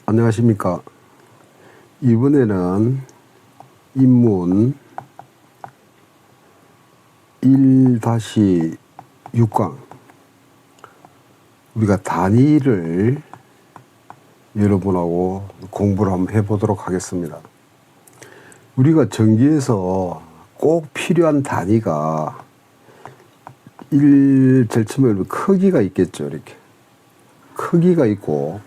안녕하십니까. 이번에는 인문 1-6강 우리가 단위를 여러분하고 공부를 한번 해보도록 하겠습니다. 우리가 전기에서 꼭 필요한 단위가 제일 처음에 크기가 있겠죠. 이렇게 크기가 있고,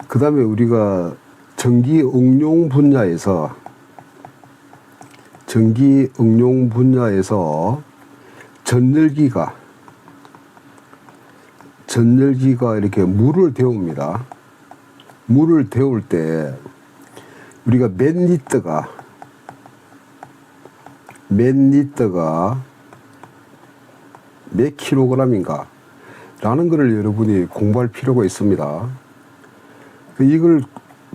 그 다음에 우리가 전기 응용 분야에서 전열기가 이렇게 물을 데웁니다. 물을 데울 때 우리가 몇 리터가 몇 킬로그램인가 라는 것을 여러분이 공부할 필요가 있습니다. 이걸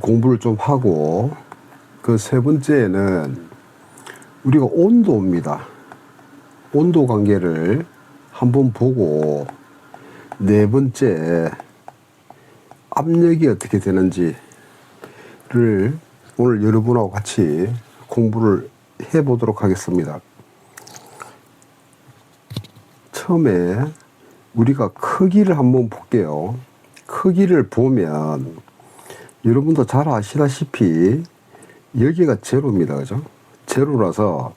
공부를 좀 하고, 그 세 번째는 우리가 온도입니다. 온도 관계를 한번 보고, 네 번째 압력이 어떻게 되는지를 오늘 여러분하고 같이 공부를 해보도록 하겠습니다. 처음에 우리가 크기를 한번 볼게요. 크기를 보면 여러분도 잘 아시다시피 여기가 제로입니다. 그죠? 제로라서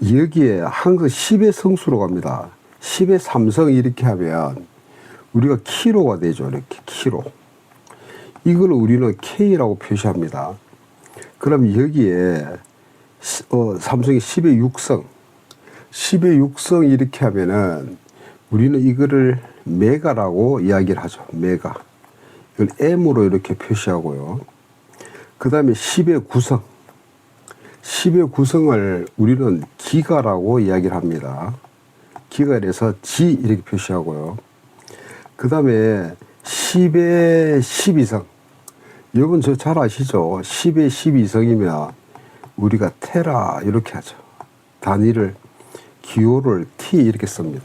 여기에 항상 10의 성수로 갑니다. 10의 3성 이렇게 하면 우리가 키로가 되죠. 이렇게 키로. 이걸 우리는 K라고 표시합니다. 그럼 여기에 삼성이 10의 6성 10의 6성 이렇게 하면은 우리는 이거를 메가라고 이야기를 하죠. 메가. 이걸 M으로 이렇게 표시하고요. 그 다음에 10의 9성 10의 9성을 우리는 기가라고 이야기를 합니다. 기가에서 G 이렇게 표시하고요. 그 다음에 10의 12성. 여러분 저 잘 아시죠? 10의 12성이면 우리가 테라 이렇게 하죠. 단위를 기호를 T 이렇게 씁니다.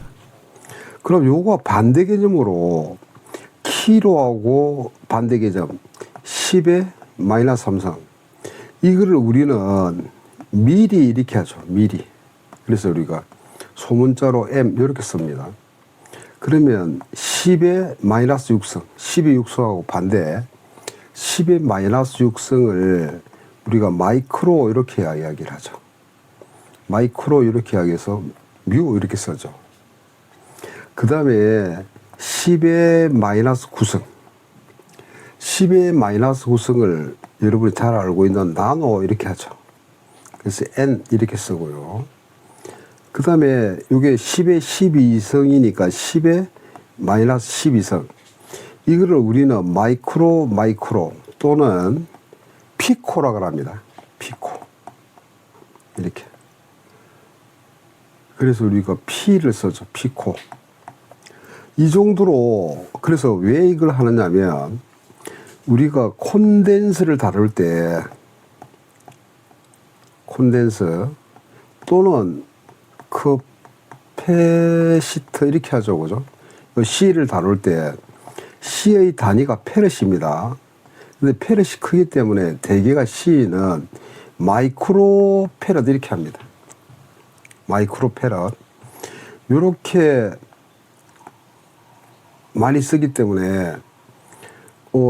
그럼 요거 반대 개념으로 키로하고 반대 개념 10의 마이너스 3성 이거를 우리는 미리 이렇게 하죠. 미리. 그래서 우리가 소문자로 M 이렇게 씁니다. 그러면 10의 마이너스 6성 10의 6성하고 반대 10의 마이너스 6성을 우리가 마이크로 이렇게 이야기를 하죠. 마이크로 이렇게 이야기해서 뮤 이렇게 써죠. 그 다음에 10의 마이너스 9성 10의 마이너스 9성을 여러분이 잘 알고 있는 나노 이렇게 하죠. 그래서 N 이렇게 쓰고요. 그 다음에 이게 10의 12성이니까 10의 마이너스 12성 이거를 우리는 마이크로 또는 피코라고 합니다. 피코 이렇게. 그래서 우리가 P를 써죠. 피코. 이 정도로. 그래서 왜 이걸 하느냐면 우리가 콘덴서를 다룰 때 콘덴서 또는 커패시터 이렇게 하죠. 그죠? C를 다룰 때 C의 단위가 페럿입니다. 근데 페럿이 크기 때문에 대개가 C는 마이크로 페럿 이렇게 합니다. 마이크로 페럿. 요렇게 많이 쓰기 때문에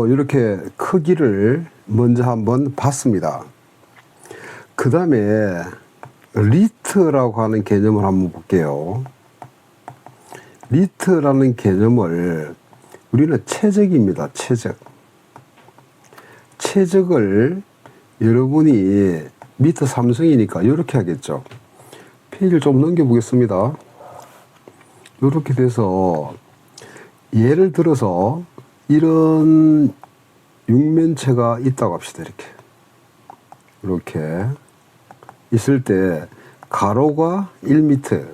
이렇게 크기를 먼저 한번 봤습니다. 그 다음에 리터라고 하는 개념을 한번 볼게요. 리터라는 개념을 우리는 최적입니다. 최적을 여러분이 미터 3성이니까 이렇게 하겠죠. 페이지를 좀 넘겨보겠습니다. 이렇게 돼서 예를 들어서 이런 육면체가 있다고 합시다. 이렇게 있을 때 가로가 1m,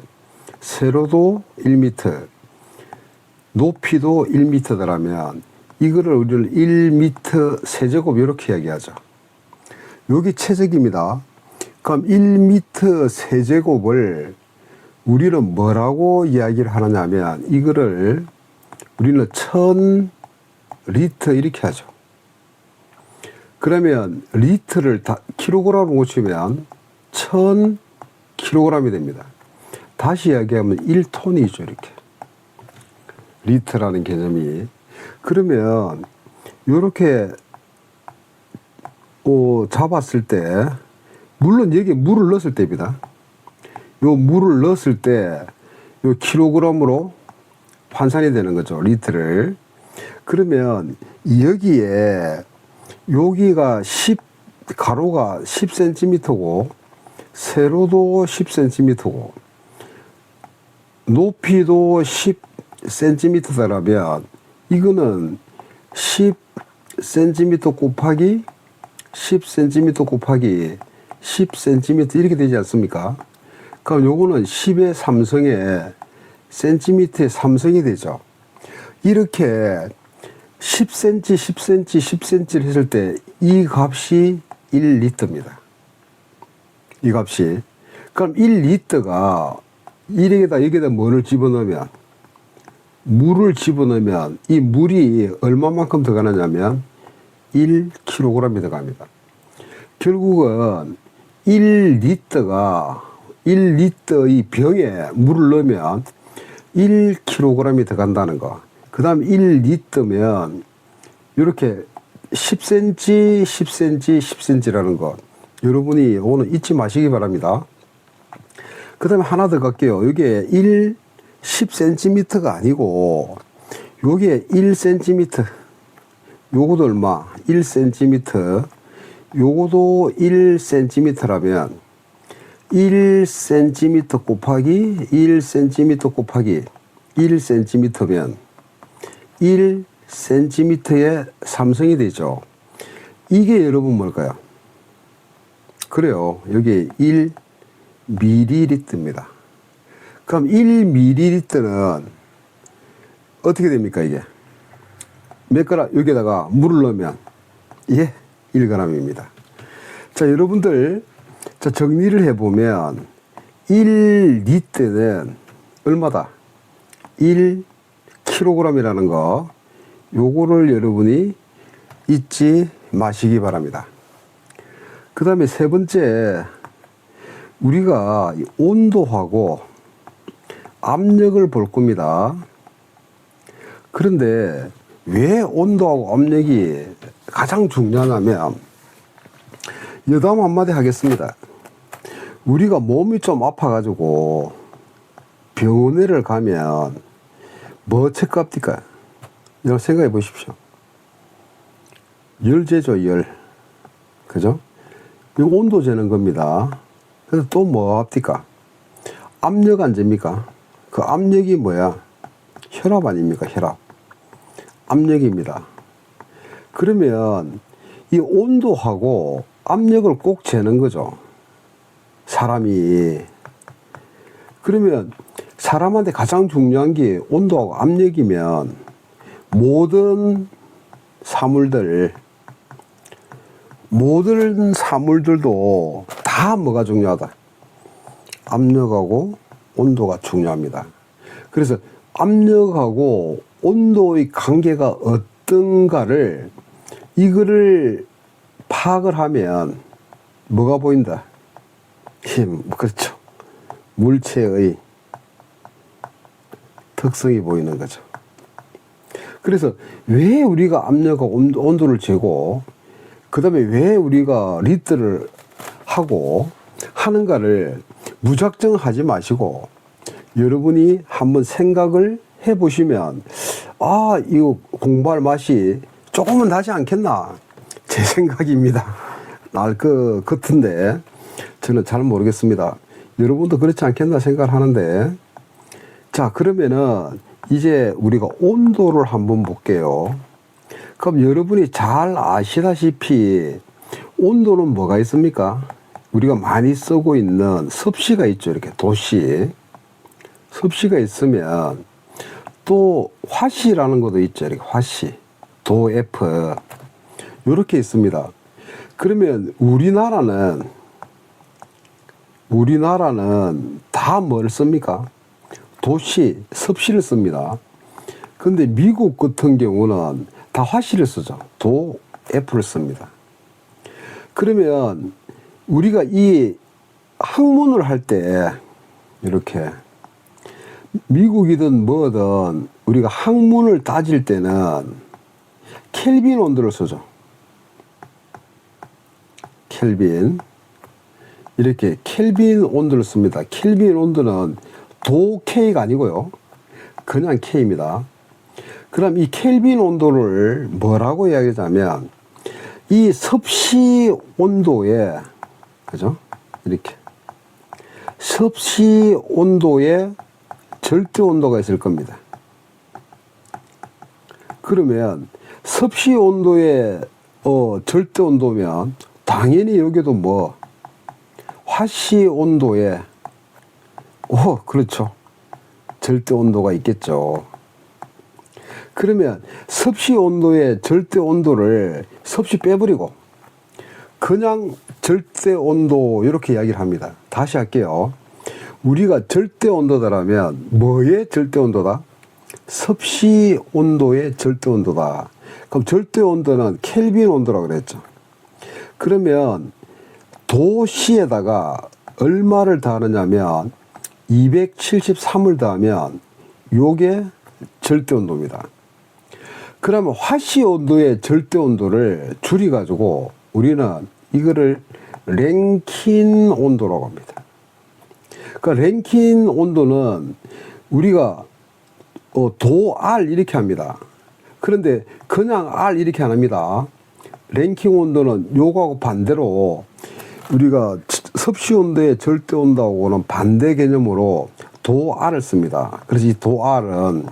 세로도 1m, 높이도 1m더라면 이거를 우리는 1m 세제곱 이렇게 이야기하죠. 여기 최적입니다. 그럼 1m 세제곱을 우리는 뭐라고 이야기를 하느냐 하면 이거를 우리는 1000 리터 이렇게 하죠. 그러면 리터를 다 킬로그램으로 고치면 1000kg이 됩니다. 다시 이야기하면 1톤이죠, 이렇게. 리터라는 개념이. 그러면 요렇게 잡았을 때, 물론 여기에 물을 넣었을 때입니다. 요 물을 넣었을 때 요 킬로그램으로 환산이 되는 거죠, 리터를. 그러면 여기에 여기가 가로가 10cm고 세로도 10cm고 높이도 10cm라면 이거는 10cm 곱하기 10cm 곱하기 10cm 이렇게 되지 않습니까? 그럼 요거는 10의 3성에 cm의 3성이 되죠. 이렇게 10cm, 10cm, 10cm를 했을 때 이 값이 1리터입니다. 이 값이. 그럼 1리터가 여기다 뭐를 집어넣으면, 물을 집어넣으면 이 물이 얼마만큼 들어가느냐면 1kg이 들어갑니다. 결국은 1리터가 1리터 이 병에 물을 넣으면 1kg이 들어간다는 거. 그 다음 1리터면 이렇게 10cm, 10cm, 10cm라는 것. 여러분이 오늘 잊지 마시기 바랍니다. 그 다음에 하나 더 갈게요. 이게 10cm가 아니고 요게 1cm. 요것도 얼마? 1cm. 요것도 1cm라면 1cm 곱하기 1cm 곱하기 1cm면 1cm의 3성이 되죠. 이게 여러분 뭘까요? 그래요. 여기 1ml입니다. 그럼 1ml는 어떻게 됩니까, 이게? 몇 그램? 여기다가 물을 넣으면, 1g입니다. 자, 여러분들, 자, 정리를 해보면, 1리터는 얼마다? 1kg이라는 거, 요거를 여러분이 잊지 마시기 바랍니다. 그 다음에 세 번째, 우리가 온도하고 압력을 볼 겁니다. 그런데 왜 온도하고 압력이 가장 중요하냐면, 여담 한마디 하겠습니다. 우리가 몸이 좀 아파가지고 병원에를 가면 뭐 체크합니까? 여러분 생각해 보십시오. 열재죠, 열. 그죠? 이거 온도 재는 겁니다. 그래서 또 뭐 합니까? 압력 안 잽니까? 그 압력이 뭐야? 혈압 아닙니까? 혈압. 압력입니다. 그러면 이 온도하고 압력을 꼭 재는 거죠. 사람이. 그러면 사람한테 가장 중요한 게 온도하고 압력이면 모든 사물들도 다 뭐가 중요하다? 압력하고 온도가 중요합니다. 그래서 압력하고 온도의 관계가 어떤가를 이거를 파악을 하면 뭐가 보인다? 그렇죠. 물체의 특성이 보이는 거죠. 그래서 왜 우리가 압력과 온도를 재고 그 다음에 왜 우리가 리터를 하고 하는가를 무작정 하지 마시고 여러분이 한번 생각을 해보시면 이거 공부할 맛이 조금은 나지 않겠나 제 생각입니다. 날 것 같은데 저는 잘 모르겠습니다. 여러분도 그렇지 않겠나 생각을 하는데 자 그러면은 이제 우리가 온도를 한번 볼게요. 그럼 여러분이 잘 아시다시피 온도는 뭐가 있습니까? 우리가 많이 쓰고 있는 섭씨가 있죠. 이렇게 도씨. 섭씨가 있으면 또 화씨라는 것도 있죠. 이렇게 화씨. 도 F. 이렇게 있습니다. 그러면 우리나라는 다 뭘 씁니까? 도씨, 섭씨를 씁니다. 근데 미국 같은 경우는 다 화씨를 쓰죠. 도 F를 씁니다. 그러면 우리가 이 학문을 할 때 이렇게 미국이든 뭐든 우리가 학문을 따질 때는 켈빈 온도를 쓰죠. 켈빈. 이렇게 켈빈 온도를 씁니다. 켈빈 온도는 도 K가 아니고요. 그냥 K입니다. 그럼 이 켈빈 온도를 뭐라고 이야기하자면 이 섭씨 온도에, 그죠? 이렇게 섭씨 온도에 절대 온도가 있을 겁니다. 그러면 섭씨 온도에 절대 온도면 당연히 여기도 뭐 화씨 온도에 그렇죠. 절대 온도가 있겠죠. 그러면 섭씨 온도의 절대 온도를 섭씨 빼버리고 그냥 절대 온도 이렇게 이야기를 합니다. 다시 할게요. 우리가 절대 온도다라면 뭐의 절대 온도다? 섭씨 온도의 절대 온도다. 그럼 절대 온도는 켈빈 온도라고 그랬죠. 그러면 도시에다가 얼마를 더하느냐면 273을 더하면 요게 절대 온도입니다. 그러면 화씨 온도의 절대 온도를 줄여가지고 우리는 이거를 랭킨 온도라고 합니다. 그러니까 랭킨 온도는 우리가 도 R 이렇게 합니다. 그런데 그냥 R 이렇게 안 합니다. 랭킹 온도는 요거하고 반대로 우리가 섭씨 온도의 절대 온도하고는 반대 개념으로 도 R을 씁니다. 그래서 이 도 R은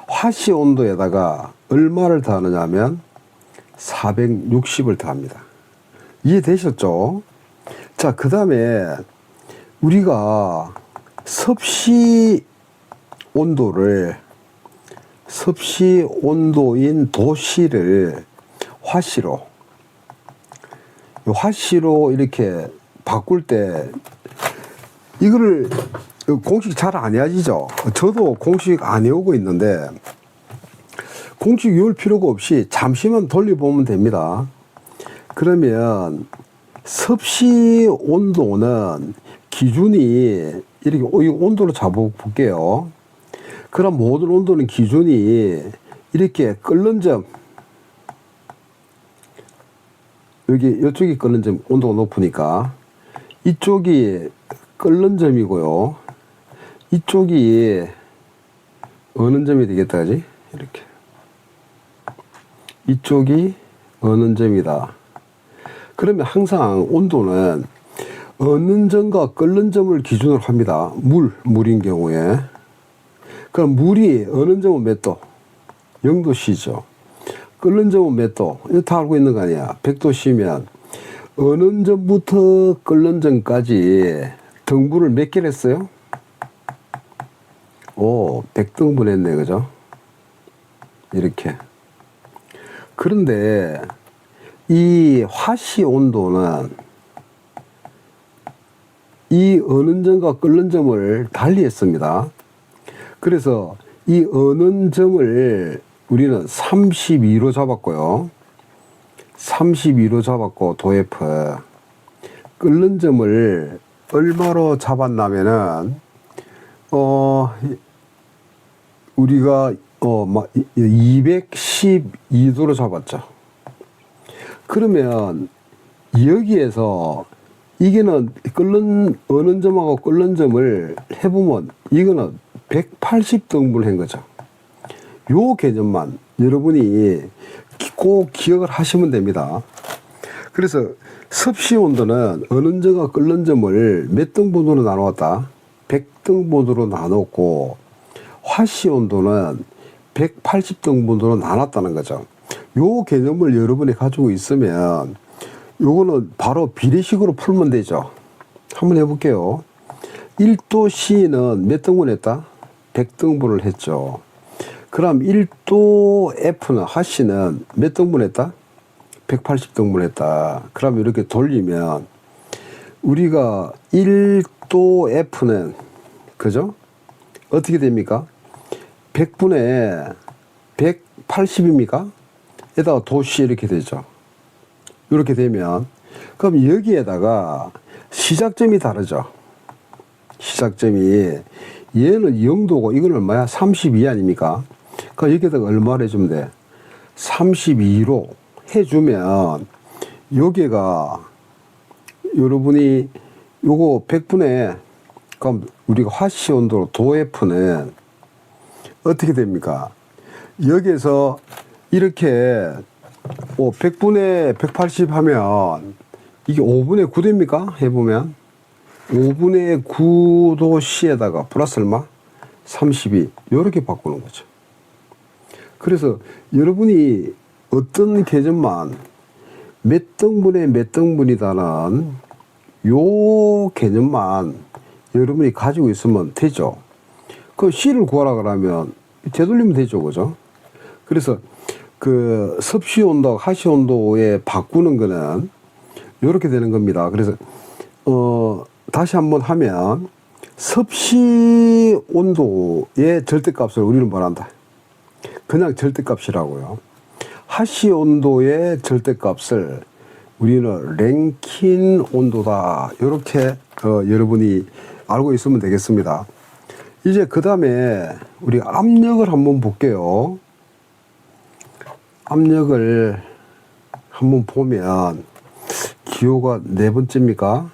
화씨 온도에다가 얼마를 더하느냐 하면 460을 더합니다. 이해되셨죠? 자, 그 다음에 우리가 섭씨 온도인 도씨를 화씨로 이렇게 바꿀 때 이거를 공식 잘 안 해야지죠. 저도 공식 안 해오고 있는데 공식 외울 필요가 없이 잠시만 돌려보면 됩니다. 그러면 섭씨 온도는 기준이 이렇게 이 온도로 잡아볼게요. 그럼 모든 온도는 기준이 이렇게 끓는 점, 이쪽이 끓는 점 온도가 높으니까 이쪽이 끓는 점이고요. 이쪽이 어느 점이 되겠다 그지? 이렇게 이쪽이 어느 점이다. 그러면 항상 온도는 어느 점과 끓는 점을 기준으로 합니다. 물인 경우에. 그럼 물이 어느 점은 몇 도? 0도씨죠. 끓는 점은 몇 도? 이거 다 알고 있는 거 아니야. 100도씨면 어느 점부터 끓는 점까지 등분을 몇 개를 했어요? 100등분 했네, 그죠? 이렇게. 그런데 이 화씨 온도는 이 어느 점과 끓는 점을 달리 했습니다. 그래서 이 어느 점을 우리는 32로 잡았고요. 32로 잡았고 도F 끓는 점을 얼마로 잡았냐면은 우리가 212도로 잡았죠. 그러면 여기에서 이게는 어느 점하고 끓는 점을 해보면 이거는 180등분을 한 거죠. 요 개념만 여러분이 꼭 기억을 하시면 됩니다. 그래서 섭씨 온도는 어느 점과 끓는 점을 몇 등분으로 나누었다? 100등분으로 나눴고 화씨 온도는 180등분으로 나눴다는 거죠. 요 개념을 여러분이 가지고 있으면 요거는 바로 비례식으로 풀면 되죠. 한번 해볼게요. 1도 C는 몇 등분 했다? 100등분을 했죠. 그럼 1도 F는 하씨는 몇 등분 했다? 180등분 했다. 그럼 이렇게 돌리면 우리가 1도 F는 그죠? 어떻게 됩니까? 100분의 180입니까? 에다가 도씨 이렇게 되죠. 이렇게 되면 그럼 여기에다가 시작점이 다르죠. 시작점이 얘는 0도고 이건 얼마야? 32 아닙니까? 그럼 여기에다가 얼마를 해주면 돼? 32로 해주면 여기가 여러분이 요거 100분의 그럼 우리가 화씨 온도로 도F는 어떻게 됩니까? 여기에서 이렇게 100분의 180 하면 이게 5분의 9 됩니까? 해보면 5분의 9도 C에다가 플러스 얼마? 32 이렇게 바꾸는 거죠. 그래서 여러분이 어떤 개념만 몇 등분의 몇 등분이다는 요 개념만 여러분이 가지고 있으면 되죠. 그 C를 구하라 그러면 되돌리면 되죠. 그죠? 그래서 그 섭씨 온도, 하씨 온도에 바꾸는 거는 이렇게 되는 겁니다. 그래서 다시 한번 하면 섭씨 온도의 절대값을 우리는 뭐란다? 그냥 절대값이라고요. 하씨 온도의 절대값을 우리는 랭킨 온도다. 이렇게 여러분이 알고 있으면 되겠습니다. 이제 그 다음에 우리 압력을 한번 볼게요. 압력을 한번 보면 기호가 네 번째입니까?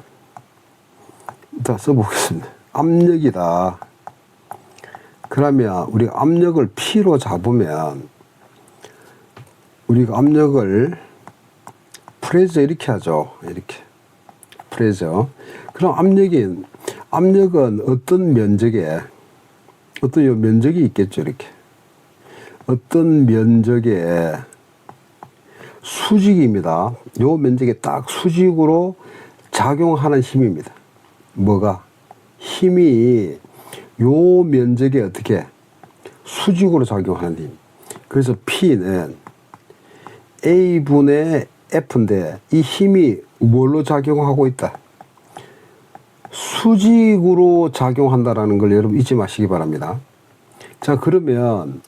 일단 써보겠습니다. 압력이다. 그러면 우리가 압력을 P로 잡으면 우리가 압력을 프레저 이렇게 하죠. 이렇게 프레저. 그럼 압력은 어떤 면적에 어떤 요 면적이 있겠죠. 이렇게 어떤 면적에 수직입니다. 요 면적에 딱 수직으로 작용하는 힘입니다. 뭐가? 힘이 요 면적에 어떻게 수직으로 작용하는 힘. 그래서 P는 A분의 F인데 이 힘이 뭘로 작용하고 있다? 수직으로 작용한다라는 걸 여러분 잊지 마시기 바랍니다. 자, 그러면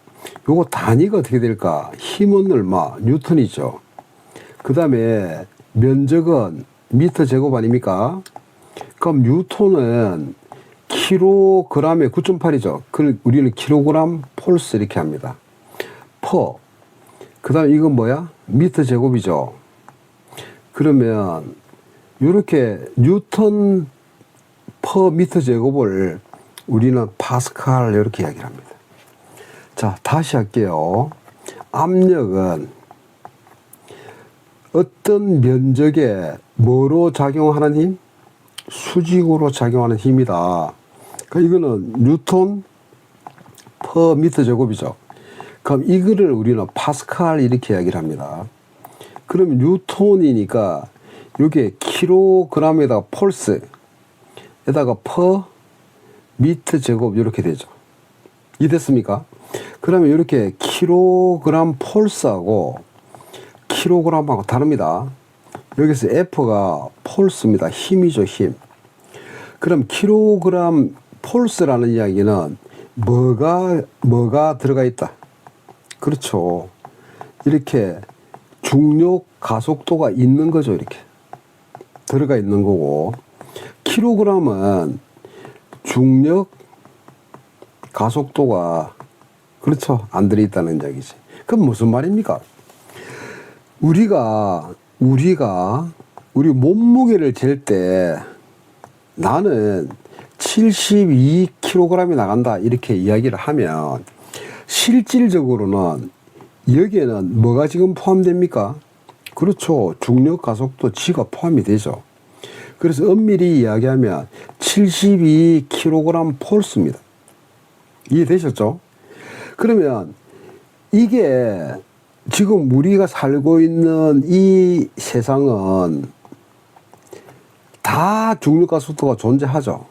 요거 단위가 어떻게 될까? 힘은 얼마? 뉴턴이죠. 그 다음에 면적은 미터 제곱 아닙니까? 그럼 뉴턴은 킬로그램에 9.8이죠. 그걸 우리는 킬로그램 폴스 이렇게 합니다. 퍼. 그 다음에 이건 뭐야? 미터 제곱이죠. 그러면 이렇게 뉴턴 퍼 미터 제곱을 우리는 파스칼 이렇게 이야기를 합니다. 자, 다시 할게요. 압력은 어떤 면적에 뭐로 작용하는 힘? 수직으로 작용하는 힘이다. 그러니까 이거는 뉴턴 퍼 미터 제곱이죠. 그럼 이거를 우리는 파스칼 이렇게 이야기를 합니다. 그러면 뉴턴이니까 이게 킬로그램에다가 폴스에다가 퍼 미터 제곱 이렇게 되죠. 이해됐습니까? 그러면 이렇게 킬로그램 폴스하고 킬로그램하고 다릅니다. 여기서 F가 폴스입니다. 힘이죠, 힘. 그럼 킬로그램 폴스라는 이야기는 뭐가 들어가 있다? 그렇죠. 이렇게 중력 가속도가 있는 거죠. 이렇게 들어가 있는 거고, 킬로그램은 중력 가속도가 그렇죠. 안 들어있다는 이야기지. 그럼 무슨 말입니까? 우리가 우리 몸무게를 잴 때 나는 72kg이 나간다 이렇게 이야기를 하면 실질적으로는 여기에는 뭐가 지금 포함됩니까? 그렇죠. 중력 가속도 G가 포함이 되죠. 그래서 엄밀히 이야기하면 72kg 폴스입니다. 이해되셨죠? 그러면 이게 지금 우리가 살고 있는 이 세상은 다 중력 가속도가 존재하죠.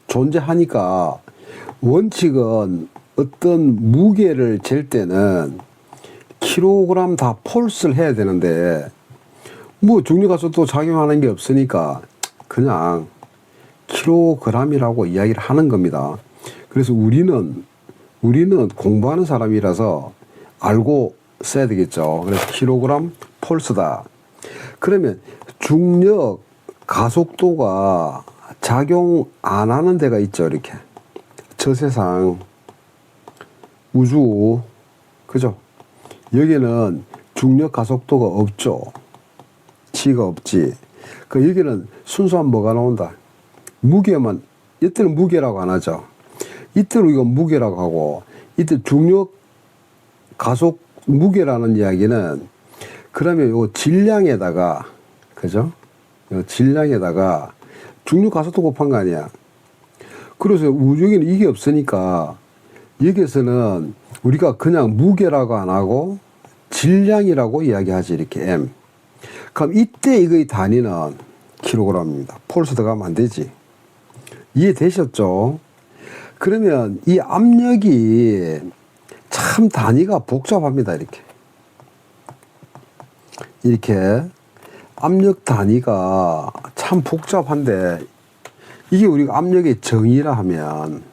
존재하니까 원칙은 어떤 무게를 잴 때는 킬로그램 다 폴스를 해야 되는데 뭐 중력 가속도 작용하는 게 없으니까 그냥 킬로그램이라고 이야기를 하는 겁니다. 그래서 우리는 공부하는 사람이라서 알고 써야 되겠죠. 그래서 킬로그램 폴스다. 그러면 중력 가속도가 작용 안 하는 데가 있죠. 이렇게 저 세상 우주, 그죠? 여기는 중력 가속도가 없죠. 치가 없지. 그 여기는 순수한 뭐가 나온다? 무게만. 이때는 무게라고 안 하죠. 이때는 이거 무게라고 하고, 이때 중력 가속 무게라는 이야기는 그러면 요 질량에다가, 그죠? 요 질량에다가 중력 가속도 곱한 거 아니야. 그래서 여기는 이게 없으니까 여기에서는 우리가 그냥 무게라고 안 하고 질량이라고 이야기하지. 이렇게 M. 그럼 이때 이거의 단위는 킬로그램입니다. 폴스 들어가면 안 되지. 이해되셨죠? 그러면 이 압력이 참 단위가 복잡합니다. 이렇게 압력 단위가 참 복잡한데, 이게 우리가 압력의 정의라 하면,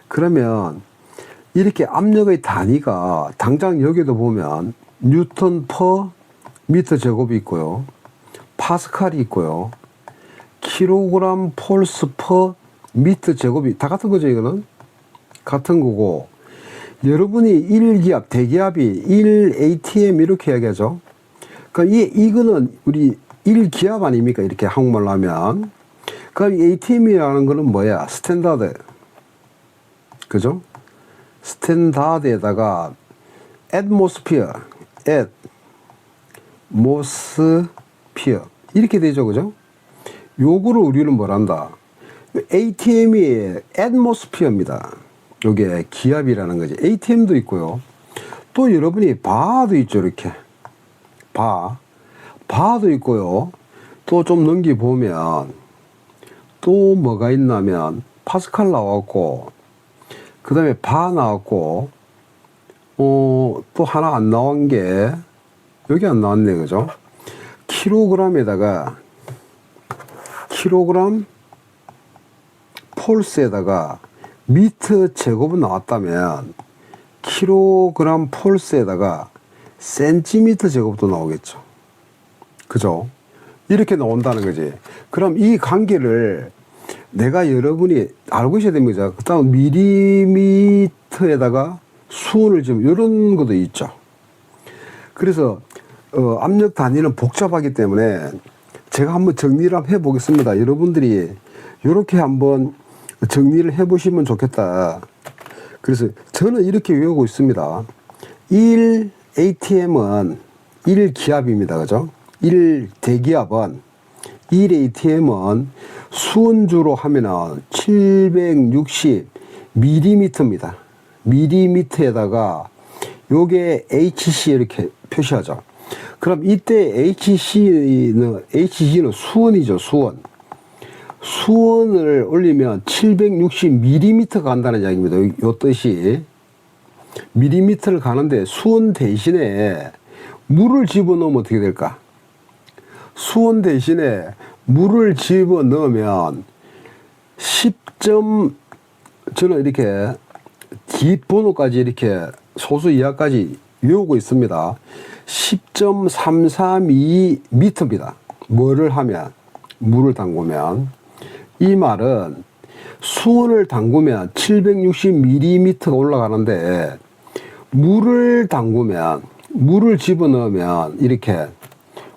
그러면 이렇게 압력의 단위가 당장 여기도 보면 뉴턴 퍼 미터 제곱이 있고요, 파스칼이 있고요, 킬로그램 폴스 퍼 미터 제곱이 다 같은 거죠. 이거는 같은 거고, 여러분이 1기압 대기압이 1atm 이렇게 이야기하죠. 그러니까 이거는 우리 1기압 아닙니까? 이렇게 한국말로 하면. 그럼 atm이라는 거는 뭐야? 스탠다드, 그죠? 스탠다드에다가 atmosphere, atmosphere 이렇게 되죠, 그죠? 요거를 우리는 뭐란다? atm이 atmosphere입니다. 요게 기압이라는 거지. atm도 있고요. 또 여러분이 바도 있죠, 이렇게. 바도 있고요. 또 좀 넘기 보면 또 뭐가 있냐면 파스칼 나왔고, 그 다음에 바 나왔고, 또 하나 안 나온 게 여기 안 나왔네, 그죠? 킬로그램에다가 킬로그램 폴스에다가 미터 제곱은 나왔다면 킬로그램 폴스에다가 센티미터 제곱도 나오겠죠. 그죠? 이렇게 나온다는 거지. 그럼 이 관계를 내가 여러분이 알고 있어야 됩니다. 그 다음 밀리미터에다가 수온을 지금 이런 것도 있죠. 그래서 압력 단위는 복잡하기 때문에 제가 한번 정리를 한번 해보겠습니다. 여러분들이 이렇게 한번 정리를 해보시면 좋겠다. 그래서 저는 이렇게 외우고 있습니다. 1atm은 1기압입니다. 그죠? 1대기압은 1atm은 수온주로 하면은 760mm입니다. 밀리미터에다가 요게 HC 이렇게 표시하죠. 그럼 이때 HC는 수온이죠, 수온. 수온을 올리면 760mm가 간다는 이야기입니다. 요 뜻이. 밀리미터를 가는데 수온 대신에 물을 집어넣으면 어떻게 될까? 수온 대신에 물을 집어넣으면 10점, 저는 이렇게 뒷번호까지 이렇게 소수 이하까지 외우고 있습니다. 10.332m입니다. 뭐를 하면? 물을 담그면. 이 말은 수온을 담그면 760mm가 올라가는데 물을 담그면, 물을 집어넣으면 이렇게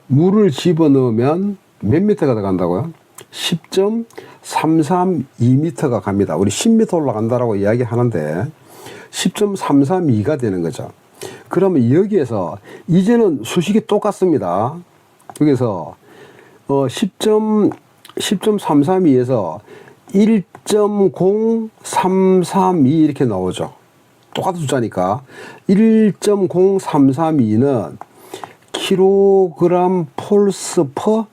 물을 집어넣으면 몇 미터가 더 간다고요? 10.332m가 갑니다. 우리 10m 올라간다라고 이야기하는데 10.332가 되는 거죠. 그러면 여기에서 이제는 수식이 똑같습니다. 여기서 10.332에서 1.0332 이렇게 나오죠. 똑같은 숫자니까 1.0332는 킬로그램 폴스 퍼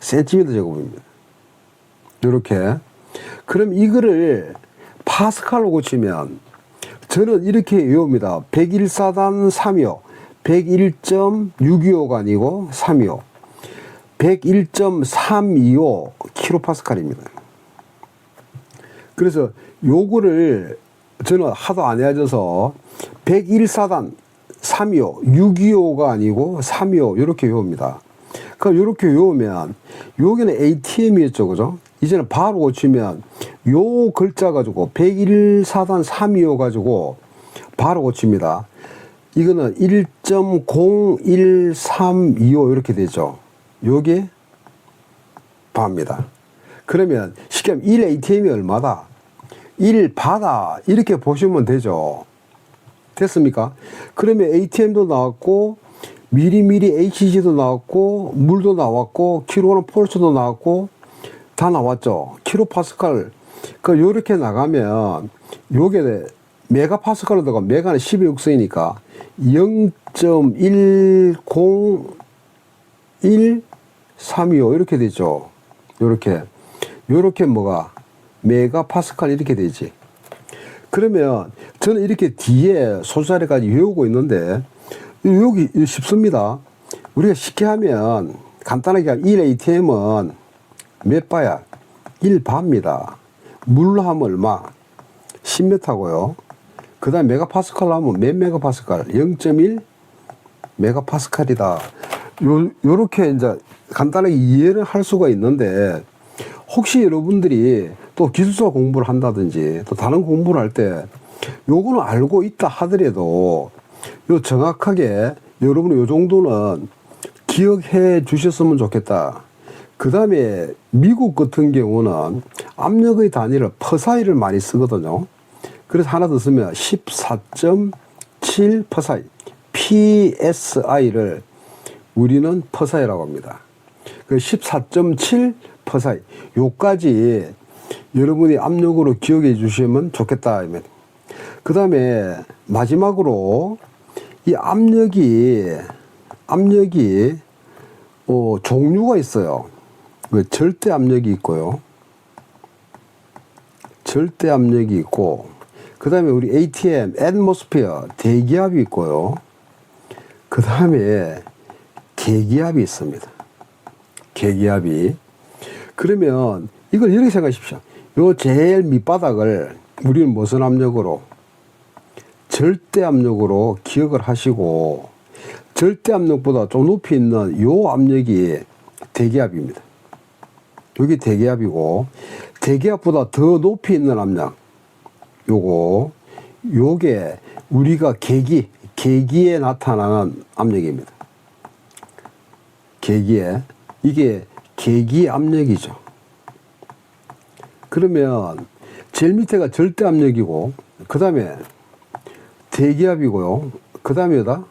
센티미터 제곱입니다. 이렇게. 그럼 이거를 파스칼로 고치면 저는 이렇게 외웁니다. 101사단 325, 101.625가 아니고 325, 101.325 킬로파스칼입니다. 그래서 요거를 저는 하도 안 해야져서 101사단 325, 625가 아니고 325 이렇게 외웁니다. 그럼 요렇게 외우면, 여기는 ATM이었죠. 그죠? 이제는 바로 고치면, 요 글자 가지고, 101사단 325 가지고, 바로 고칩니다. 이거는 1.01325 이렇게 되죠. 요게 바입니다. 그러면 쉽게 하면 1 ATM이 얼마다? 1 바다 이렇게 보시면 되죠. 됐습니까? 그러면 ATM도 나왔고 미리미리 HG도 나왔고 물도 나왔고 킬로그램 폴스도 나왔고 다 나왔죠. 킬로파스칼. 그 요렇게 나가면 요게 메가파스칼로 들어가 메가는 12억서이니까 0.10135 이렇게 되죠. 요렇게 뭐가 메가파스칼 이렇게 되지. 그러면 저는 이렇게 뒤에 소수자리까지 외우고 있는데 여기 쉽습니다. 우리가 쉽게 하면 간단하게 하면 1 ATM은 몇 바야? 1바입니다. 물로 하면 얼마? 10m고요. 그 다음에 메가파스칼로 하면 몇 메가파스칼? 0.1 메가파스칼이다. 요렇게 이제 간단하게 이해를 할 수가 있는데 혹시 여러분들이 또 기술사 공부를 한다든지 또 다른 공부를 할 때 요거는 알고 있다 하더라도 요 정확하게 여러분이 요 정도는 기억해 주셨으면 좋겠다. 그 다음에 미국 같은 경우는 압력의 단위를 퍼사이를 많이 쓰거든요. 그래서 하나 더 쓰면 14.7 퍼사이, PSI를 우리는 퍼사이라고 합니다. 그 14.7 퍼사이, 요까지 여러분이 압력으로 기억해 주시면 좋겠다. 그 다음에 마지막으로 이 압력이 종류가 있어요. 절대 압력이 있고요. 절대 압력이 있고, 그 다음에 우리 ATM, atmosphere, 대기압이 있고요. 그 다음에 계기압이 있습니다. 계기압이. 그러면 이걸 이렇게 생각하십시오. 요 제일 밑바닥을 우리는 무슨 압력으로? 절대 압력으로 기억을 하시고, 절대 압력보다 좀 높이 있는 요 압력이 대기압입니다. 여기 대기압이고, 대기압보다 더 높이 있는 압력, 요게 우리가 계기에 나타나는 압력입니다. 계기에. 이게 계기 압력이죠. 그러면 제일 밑에가 절대 압력이고, 그 다음에 대기압이고요. 그 다음에다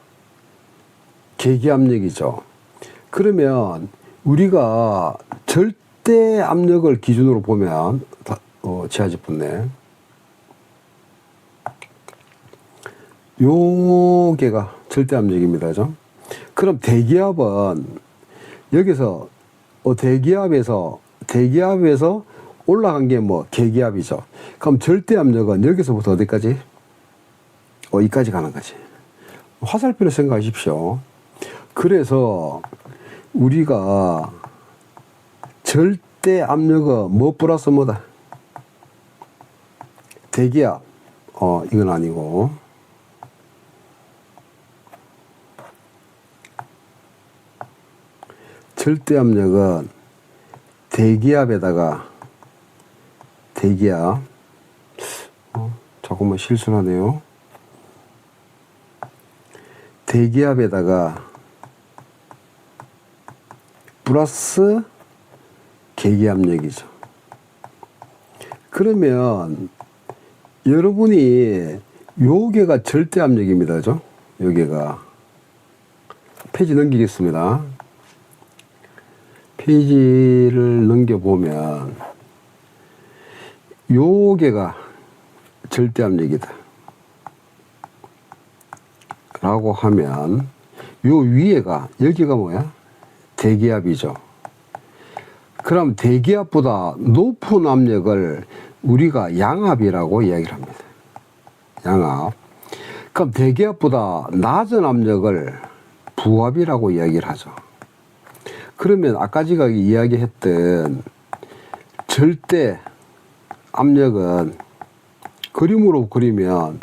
계기 압력이죠. 그러면 우리가 절대 압력을 기준으로 보면, 지하집분네. 요게가 절대 압력입니다. 그죠? 그럼 대기압은 여기서, 대기압에서 올라간 게 뭐 계기압이죠. 그럼 절대 압력은 여기서부터 어디까지? 여기까지 가는 거지. 화살표를 생각하십시오. 그래서 우리가 절대 압력은 뭐 플러스 뭐다? 대기압. 이건 아니고. 절대 압력은 대기압에다가 대기압. 조금만 실수하네요. 대기압에다가 플러스 계기압력이죠. 그러면 여러분이 요게가 절대압력입니다. 그죠? 요게가. 페이지 넘기겠습니다. 페이지를 넘겨보면 요게가 절대압력이다 라고 하면 요 위에가 여기가 뭐야? 대기압이죠. 그럼 대기압보다 높은 압력을 우리가 양압이라고 이야기를 합니다. 양압. 그럼 대기압보다 낮은 압력을 부압이라고 이야기를 하죠. 그러면 아까 제가 이야기했던 절대 압력은 그림으로 그리면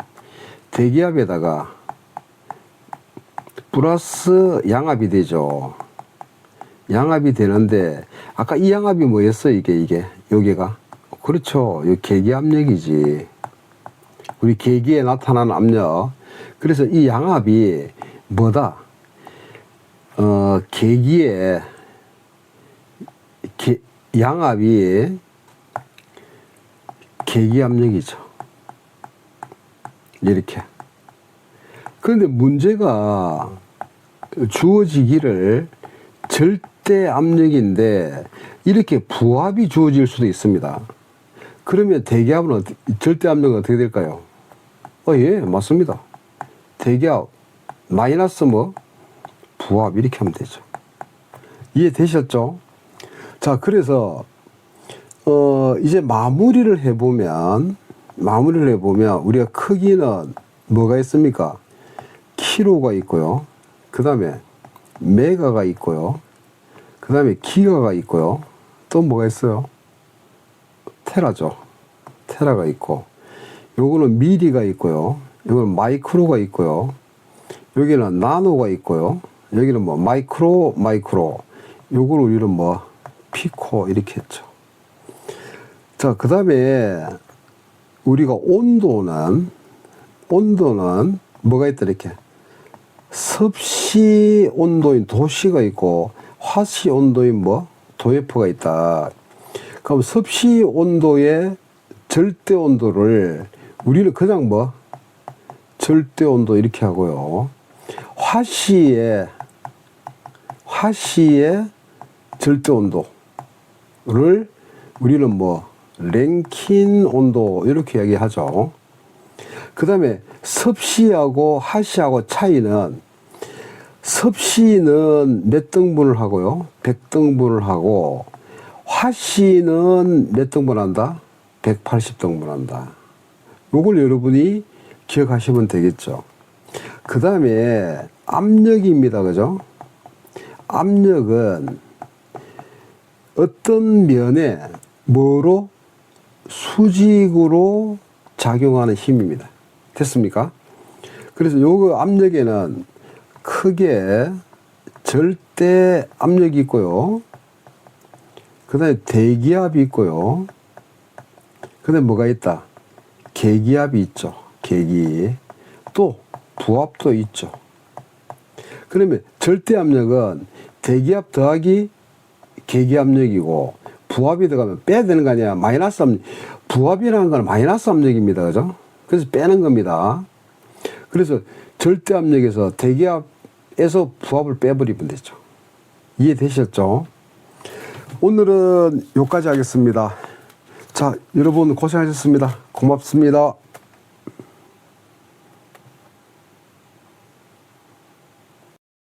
대기압에다가 플러스 양압이 되죠. 양압이 되는데 아까 이 양압이 뭐였어? 이게 여기가 그렇죠. 이 계기 압력이지. 우리 계기에 나타나는 압력. 그래서 이 양압이 뭐다? 계기에 양압이 계기 압력이죠. 이렇게. 그런데 문제가 주어지기를 절대 압력인데 이렇게 부압이 주어질 수도 있습니다. 그러면 대기압은 절대 압력은 어떻게 될까요? 예, 맞습니다. 대기압 마이너스 뭐 부압 이렇게 하면 되죠. 이해되셨죠? 자, 그래서 이제 마무리를 해보면 우리가 크기는 뭐가 있습니까? 키로가 있고요. 그 다음에 메가가 있고요. 그 다음에 기가가 있고요. 또 뭐가 있어요? 테라죠. 테라가 있고, 요거는 미리가 있고요. 요거는 마이크로가 있고요. 여기는 나노가 있고요. 여기는 뭐 마이크로. 요거를 우리는 뭐 피코 이렇게 했죠. 자, 그 다음에 우리가 온도는 뭐가 있다 이렇게 섭씨 온도인 도씨가 있고 화씨 온도인 뭐 도F가 있다. 그럼 섭씨 온도의 절대 온도를 우리는 그냥 뭐 절대 온도 이렇게 하고요. 화씨의 절대 온도를 우리는 뭐 랭킨 온도 이렇게 얘기하죠. 그 다음에 섭씨하고 하씨하고 차이는 섭씨는 몇 등분을 하고요? 100등분을 하고 화씨는 몇 등분 한다? 180등분 한다. 요걸 여러분이 기억하시면 되겠죠. 그 다음에 압력입니다. 그죠? 압력은 어떤 면에 뭐로? 수직으로 작용하는 힘입니다. 됐습니까? 그래서 요거 압력에는 크게 절대 압력이 있고요. 그 다음에 대기압이 있고요. 그 다음에 뭐가 있다? 계기압이 있죠. 계기. 또 부압도 있죠. 그러면 절대 압력은 대기압 더하기 계기압력이고 부압이 들어가면 빼야 되는 거 아니야. 마이너스 압력. 부압이라는 건 마이너스 압력입니다. 그죠? 그래서 빼는 겁니다. 그래서 절대 압력에서 대기압에서 부압을 빼버리면 되죠. 이해되셨죠? 오늘은 여기까지 하겠습니다. 자, 여러분 고생하셨습니다. 고맙습니다.